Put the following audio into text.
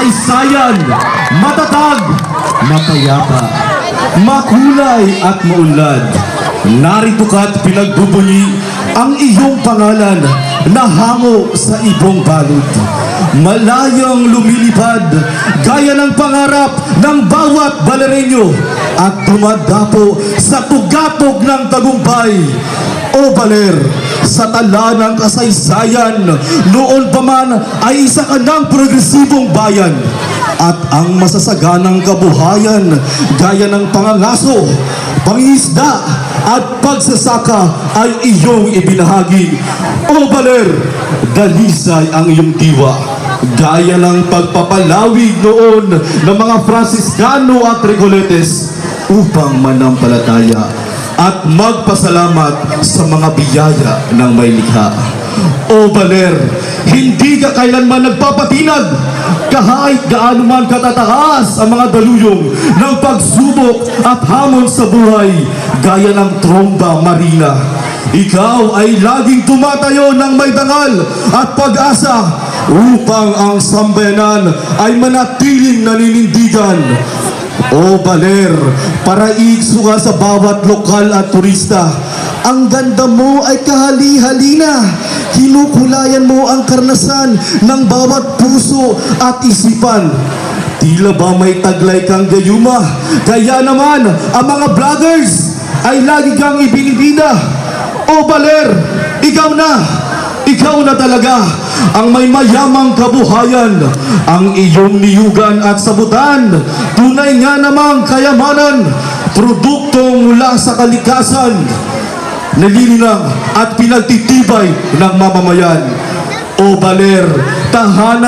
kasaysayan, matatag, mapayapa, makulay at maunlad. Narito ka't pinagbubunyi ang iyong pangalan na hango sa ibong balod. Malayang lumilipad gaya ng pangarap ng bawat balerenyo at dumadapo sa tugatog ng tagumpay. O Baler, sa tala ng kasaysayan, noon pa man ay isa ka ng progresibong bayan at ang masasaganang kabuhayan gaya ng pangangaso, pangingisda at pagsasaka ay iyong ibinahagi. O Baler, dalisay ang iyong diwa gaya ng pagpapalawig noon ng mga Franciscano at Recoletes upang manampalataya at magpasalamat sa mga biyaya ng may likha. O Baler, hindi ka kailanman nagpapatinag kahit gaano man katataas ang mga daluyong ng pagsubok at hamon sa buhay gaya ng tromba marina. Ikaw ay laging tumatayo ng may dangal at pag-asa upang ang sambayanan ay manatiling naninindigan. O Baler, paraiso ka sa bawat lokal at turista. Ang ganda mo ay kahali-halina. Kinukulayan mo ang karanasan ng bawat puso at isipan. Tila ba may taglay kang gayuma? Kaya naman, ang mga vloggers ay lagi kang ibinibida. O Baler, ikaw na! Ikaw na talaga ang may mayamang kabuhayan, ang iyong niyugan at sabutan. Tunay nga namang kayamanan, produkto mula sa kalikasan, nalilinang at pinagtitibay ng mamamayan. O Baler, tahanan